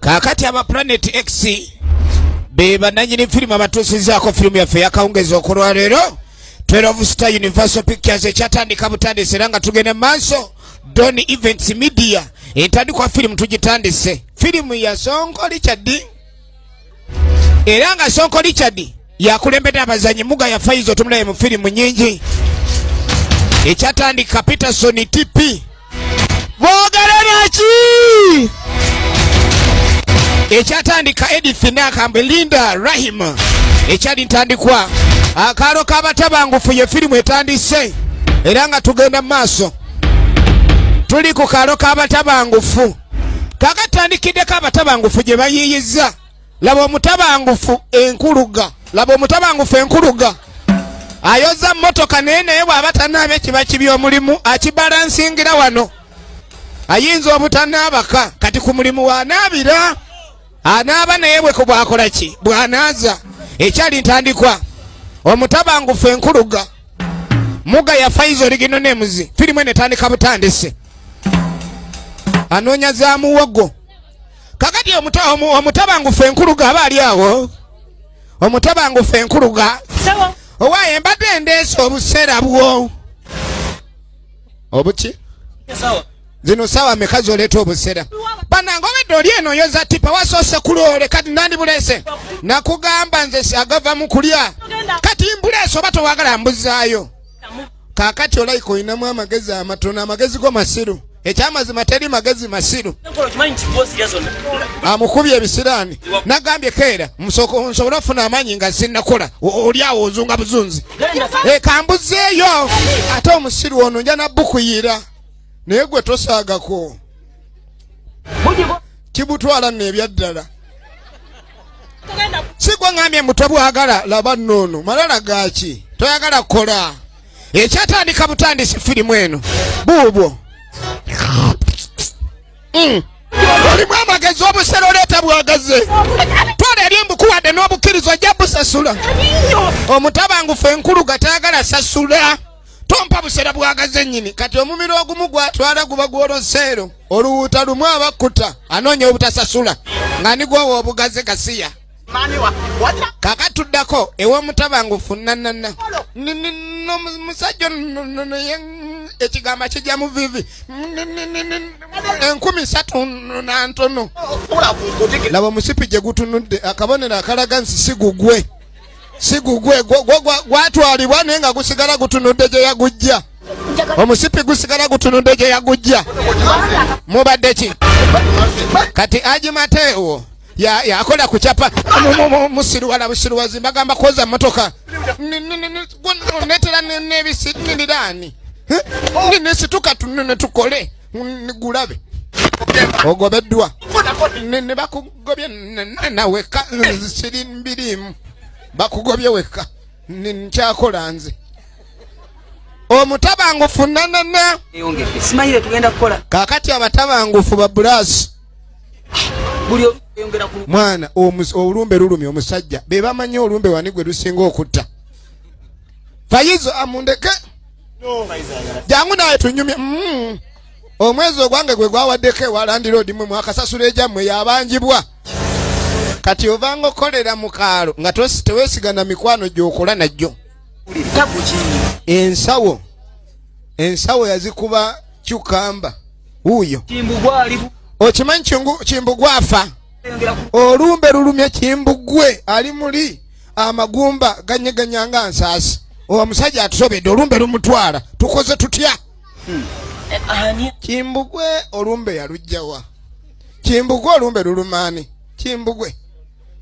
kakati aba Planet X beba nanyini filimu abatusizaako filimu yaffe yakawungeeza okulwa leero 12 Star Universal Pictures ekyatandika butandise era nga tugenda maaso Don Events Media entandikwa filimu tugitandise filimu ya Sonko Richard era nga Sonko Richard yakulembedde abazanyi muga ya Faizo tumulaye mu filimu nyingi ekyatandika Peterson TP Bogaranachi ekyatandika Edith Nakambe Linda Rahima ekyali ntandikwa Akaalo k'abatabangufu ye filimu etandise era nga tugenda maaso tuli ku kaalo k'abatabangufu kakatandikidde k'abatabangufu gye bayiyiza laba omutabangufu enkuluga ayoza mmotoka naye bw'aba tanaaba ekiba kibi omulimu akibalansingira wano ayinza obutanaabaka kati ku mulimu wanaabira anaaba naye bwe kubwakola ki bw'anaaza ekyali ntandikwa omutabangufu enkuluga muga ya Faizo Original Names filimu enetandika butandise anoonya za muwogo kakati omutabangufu enkuluga aba ali awo omutabangufu enkuluga owaaye mbadde ndeese obuseera bwo obuki zino sawa mekazi oleeta obuseera bananga obedde oli eno oyoza tipa wasoose kuloole kati nandi buleese nakugamba nze agava mu kulya kati mbuleese oba towagala mbuzaayo kakati olayika olinamu amagezi amatono amagezi go masiru ekyamazima teri magezi masiru amukubye ebisiraani nagambye keera nsobola ofuna amaanyi nga sinnakola oli awo ozunga buzunzi kambuzeeyo ate omusiru ono nja nabbukuyira naye gwe tosaagako kibutwala nno ebyaddala si gwe ngambye muto bwagala laba nnoono malala gaaki toyagala kukola ekyatandika butandisi filimu eno buubwo olimu amagezi obuseera oleeta bwagaze twala eri mbukuwadde n'obukkiriza ojja busasula omutabangufu enkuluga tayagala sasula tompa buseera bwagaze nnyini kati omumiro ogumu gwatwala guba gw'oloseero oluwuuta lumu abakkuta anoonya obutasasula nga nigwowa obugaze gasiya kakatuddako ew'omutabangufu nanana musajja ekigamba kijja mu vivi 13 na ntono laba omusipi gye gutunudde akabonero akalaga nsi sigugwe gwatwalibwa naye nga gusigala gutunudde gye yagujja omusipi gusigala gutunudde gye yagujja mubadde ki kati Aji Mateo yakola kuchapa musiru wala busiru wazimba gamba koza motoka netera nebisinirani nesituka tunene tukole gulabe ogobeddwa ne bakugobye naweka siri mbirimu bakugobye weka nkyakola nze omutabangufu nanana simayire tugenda kukola kakati abatabangufu ba brass mwana olumbe lulumye omusajja be bamanyi olumbe wanigwe lusinga okutta Faizo amundeke jangu naye tunyumye omwezi ogwange gwe gwawaddeko walandi road mwe mwakasasula ejammwe yabanjibwa kati ovanga okolera mu kaalo nga teweesigana mikwano gy'okola najjo ensawo yazikuba kyukamba wuuyo okimanyi kimbugwe afa olumbe lulumye kimbugwe ali muli amagumba ganyeganyanga nsaasi omusajja atusobedde olumbe lumutwala tukoze tutya kimbugwe olumbe yalujjawa kimbugwe olumbe lulumaani kimbugwe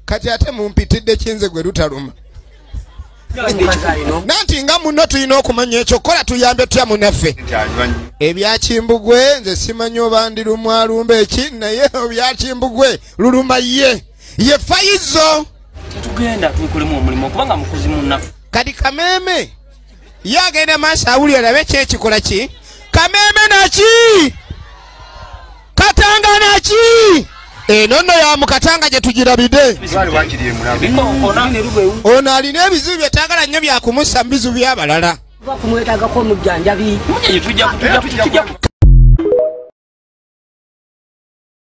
kati ate mumpitidde kinze gwe lutaluma nanti nga muno tulina okumanya ekyo kola tuyambe tutya munaffe ebya kimbugwe nze simanyi oba ndi lumwalumba eki naye ebya kimbugwe luluma ye Faizo tugenda tukolemu omulimu kubanga mukozi munaffe kati Kameme yagenda maaso awulira labe kyekikola ki Kameme naki Katanga naki enono ya mukatanga gye tugirabide ono alina ebizibu byetagala nnyo byakumusa mbizu byabalala